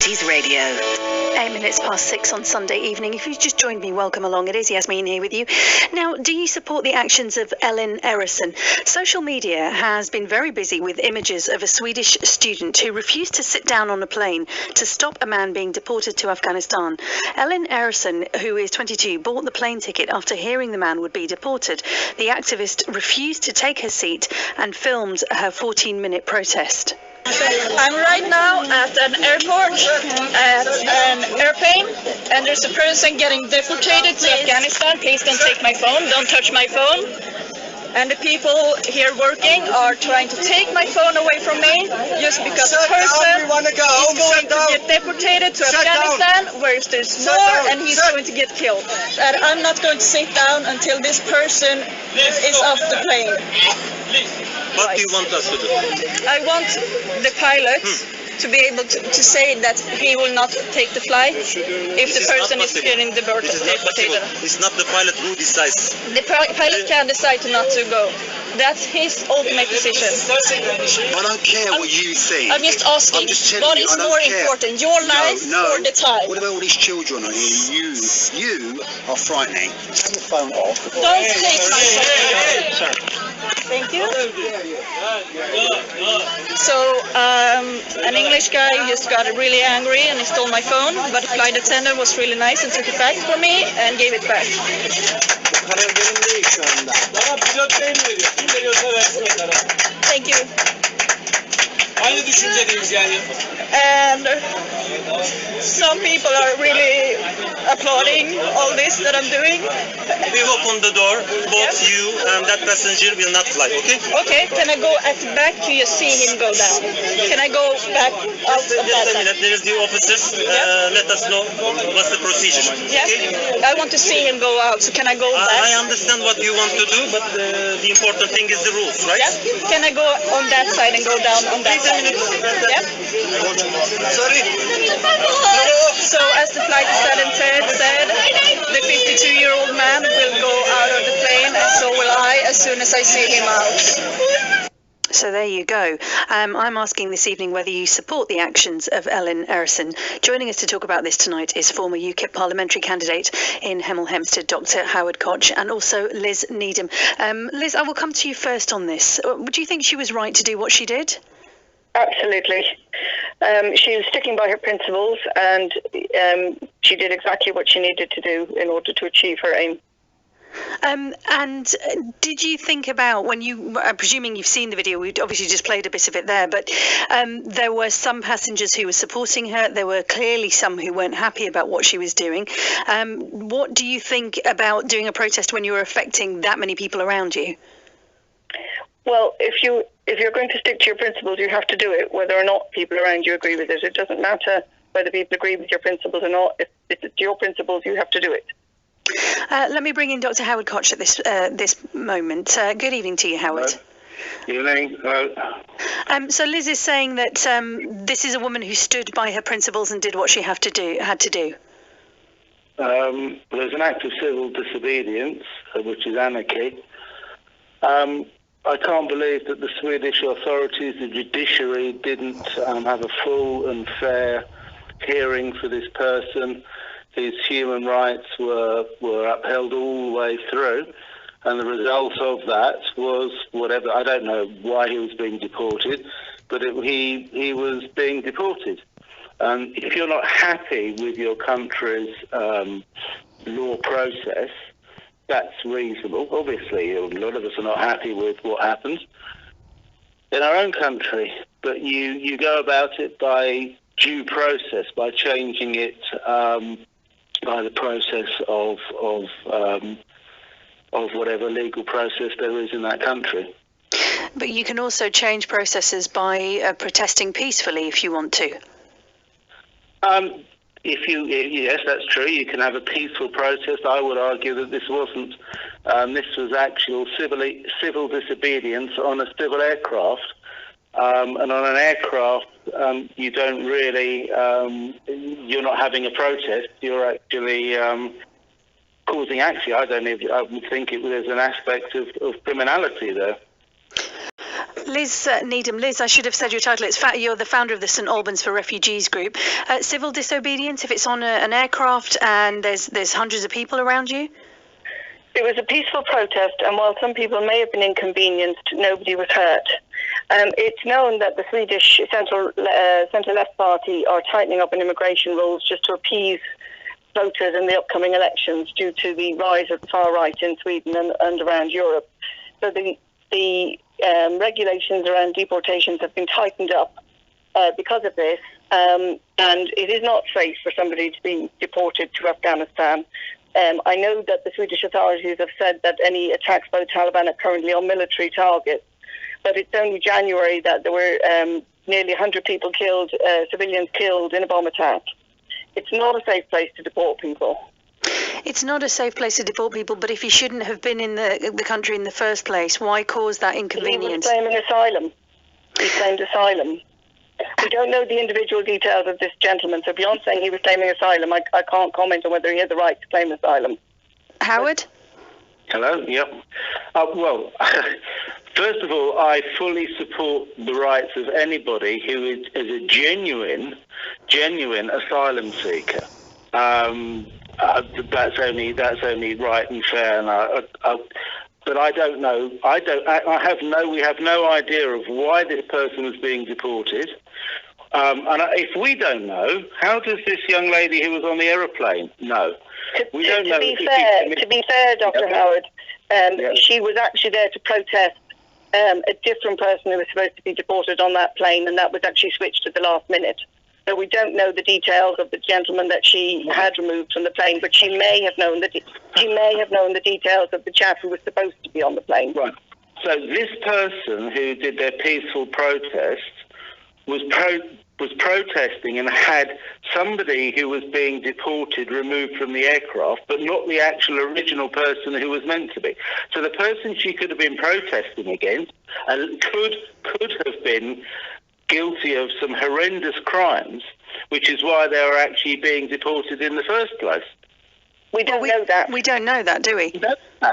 Cities Radio. 8 minutes past 6 on Sunday evening. If you've just joined me, welcome along. It is Yasmine here with you. Now, do you support the actions of Ellen Eriksson? Social media has been very busy with images of a Swedish student who refused to sit down on a plane to stop a man being deported to Afghanistan. Ellen Eriksson, who is 22, bought the plane ticket after hearing the man would be deported. The activist refused to take her seat and filmed her 14-minute protest. I'm right now at an airport, at an airplane, and there's a person getting deported to Afghanistan. Please don't take my phone, don't touch my phone. And the people here working are trying to take my phone away from me just because the person is going to get deported to Afghanistan where there's war and he's going to get killed. And I'm not going to sit down until this person is off the plane. What do you want us to do? I want the pilot to be able to say that he will not take the flight if the person is getting deported. It's not the pilot who decides. The pilot can decide to not to go. That's his ultimate decision. I don't care what you think. I'm just asking, what is more important, your life or the time? What about all these children on here? You are frightening. Turn your phone off. Don't take my phone. Thank you. So, an English guy just got really angry and he stole my phone, but the flight attendant was really nice and took it back for me and gave it back. Thank you. And some people are really applauding all this that I'm doing. We open the door, both you and that passenger will not fly, okay? Okay, can I go at the back to you see him go down? Can I go back out of that? Just a minute, there is the officers. Let us know what's the procedure. Yes, okay? I want to see him go out, so can I go back? I understand what you want to do, but the important thing is the rules, right? Yes, can I go on that side and go down on that side? Yes? Sorry. So as the flight attendant said, the 52-year-old man will go out of the plane, and so will I as soon as I see him out. So there you go. I'm asking this evening whether you support the actions of Ellen Eriksson. Joining us to talk about this tonight is former UKIP parliamentary candidate in Hemel Hempstead, Dr. Howard Koch, and also Liz Needham. Liz, I will come to you first on this. Would you think she was right to do what she did? Absolutely. She was sticking by her principles, and she did exactly what she needed to do in order to achieve her aim. And did you think about, when you, I'm presuming you've seen the video, we obviously just played a bit of it there, but there were some passengers who were supporting her. There were clearly some who weren't happy about what she was doing. What do you think about doing a protest when you're affecting that many people around you? Well, if you're going to stick to your principles, you have to do it, whether or not people around you agree with it. It doesn't matter whether people agree with your principles or not. If it's your principles, you have to do it. Let me bring in Dr. Howard Koch at this moment. Good evening to you, Howard. Good evening. Hello. So Liz is saying that this is a woman who stood by her principles and did what she had to do. There's an act of civil disobedience, which is anarchy. I can't believe that the Swedish authorities, the judiciary, didn't have a full and fair hearing for this person. His human rights were upheld all the way through, and the result of that was whatever. I don't know why he was being deported, but he was being deported. And if you're not happy with your country's law process, that's reasonable. Obviously, a lot of us are not happy with what happened in our own country, but you go about it by due process, by changing it by the process of whatever legal process there is in that country. But you can also change processes by protesting peacefully if you want to. Yes, that's true. You can have a peaceful protest. I would argue that this wasn't. This was actual civil disobedience on a civil aircraft. And on an aircraft, you don't really. You're not having a protest. You're actually causing action. I would think there's an aspect of criminality there. Liz Needham. Liz, I should have said your title. You're the founder of the St Albans for Refugees group. Civil disobedience, if it's on an aircraft and there's hundreds of people around you? It was a peaceful protest, and while some people may have been inconvenienced, nobody was hurt. It's known that the Swedish centre-left party are tightening up on immigration rules just to appease voters in the upcoming elections due to the rise of the far right in Sweden and around Europe. So the regulations around deportations have been tightened up because of this, and it is not safe for somebody to be deported to Afghanistan. I know that the Swedish authorities have said that any attacks by the Taliban are currently on military targets, but it's only January that there were nearly 100 people killed, civilians killed in a bomb attack. It's not a safe place to deport people. It's not a safe place to deport people, but if he shouldn't have been in the country in the first place, why cause that inconvenience? He was claiming asylum. He claimed asylum. We don't know the individual details of this gentleman, so beyond saying he was claiming asylum, I can't comment on whether he had the right to claim asylum. Howard? Hello, yep. Well, first of all, I fully support the rights of anybody who is a genuine asylum seeker. That's only right and fair, and but I don't know. We have no idea of why this person was being deported. And if we don't know, how does this young lady who was on the aeroplane know? We don't know. To be fair, Dr. Howard, she was actually there to protest a different person who was supposed to be deported on that plane, and that was actually switched at the last minute. So we don't know the details of the gentleman that she had removed from the plane, but she may have known the details of the chap who was supposed to be on the plane. Right. So this person who did their peaceful protest was protesting and had somebody who was being deported removed from the aircraft, but not the actual original person who was meant to be. So the person she could have been protesting against could have been guilty of some horrendous crimes, which is why they were actually being deported in the first place. We don't know that. We don't know that, do we?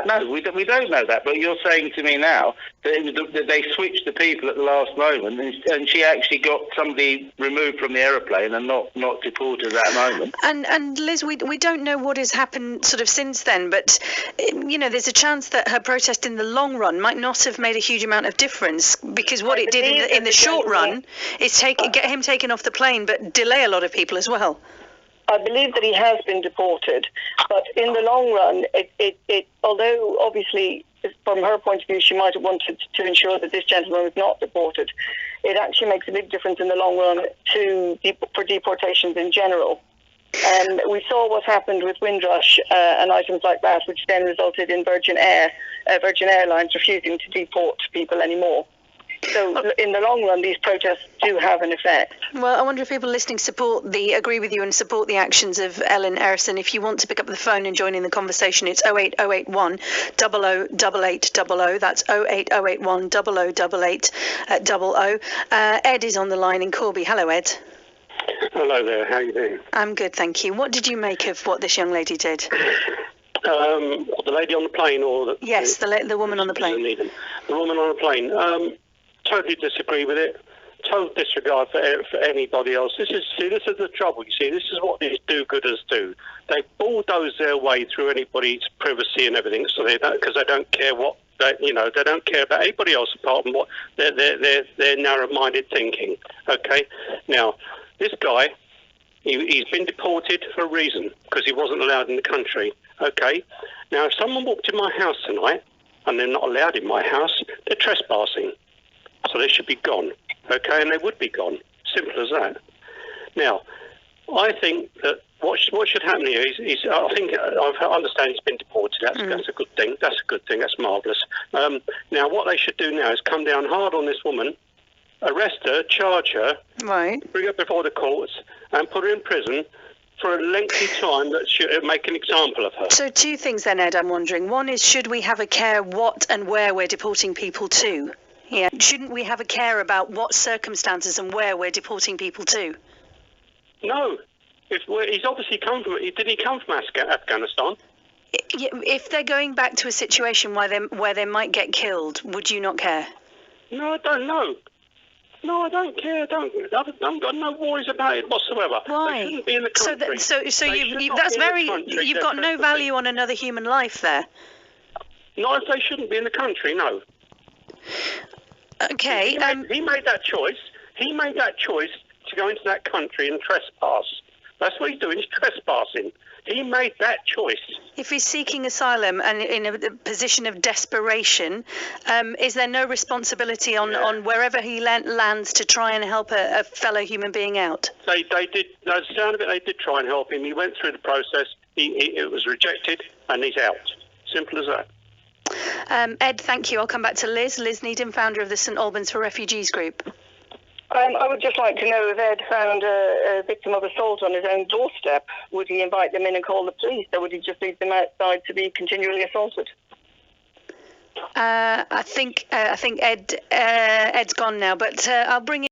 No, we don't know that. But you're saying to me now that they switched the people at the last moment, and she actually got somebody removed from the aeroplane and not deported at that moment. And Liz, we don't know what has happened sort of since then, but there's a chance that her protest in the long run might not have made a huge amount of difference, because what it did in the short run is get him taken off the plane, but delay a lot of people as well. I believe that he has been deported, but in the long run, although obviously from her point of view she might have wanted to ensure that this gentleman was not deported, it actually makes a big difference in the long run for deportations in general. We saw what happened with Windrush and items like that, which then resulted in Virgin Airlines refusing to deport people anymore. So in the long run, these protests do have an effect. Well, I wonder if people listening agree with you and support the actions of Ellen Erison. If you want to pick up the phone and join in the conversation, it's 08081 008800. That's 08081 008800. Ed is on the line in Corby. Hello, Ed. Hello there. How are you doing? I'm good, thank you. What did you make of what this young lady did? The lady on the plane, or yes, the woman on the plane. The woman on the plane. Totally disagree with it. Total disregard for anybody else. This is the trouble. You see, this is what these do-gooders do. They bulldoze their way through anybody's privacy and everything, so because they don't care they don't care about anybody else apart from what their narrow-minded thinking. Okay, now this guy, he's been deported for a reason, because he wasn't allowed in the country. Okay, now if someone walked in my house tonight and they're not allowed in my house, they're trespassing. So they should be gone, okay? And they would be gone. Simple as that. Now, I think that what should happen here is I understand he's been deported. That's a good thing. That's a good thing. That's marvellous. Now, what they should do now is come down hard on this woman, arrest her, charge her, right, bring her before the courts, and put her in prison for a lengthy time that should make an example of her. So two things then, Ed, I'm wondering. One is, should we have a care what and where we're deporting people to? Yeah. Shouldn't we have a care about what circumstances and where we're deporting people to? No. He's obviously come from... Did he come from Afghanistan? If they're going back to a situation where they might get killed, would you not care? No, I don't know. No, I don't care. I've got no worries about it whatsoever. Why? They shouldn't be in the country. So They should not that's be in the very. country. You've They're got no trespassing. value on another human life there. No, they shouldn't be in the country. No. Okay. He made that choice. He made that choice to go into that country and trespass. That's what he's doing. He's trespassing. He made that choice. If he's seeking asylum and in a position of desperation, is there no responsibility on wherever he lands to try and help a fellow human being out? They did. The sound of it, they did try and help him. He went through the process. It was rejected, and he's out. Simple as that. Ed, thank you. I'll come back to Liz. Liz Needham, founder of the St Albans for Refugees group. I would just like to know if Ed found a victim of assault on his own doorstep, would he invite them in and call the police, or would he just leave them outside to be continually assaulted? I think Ed's gone now, but I'll bring in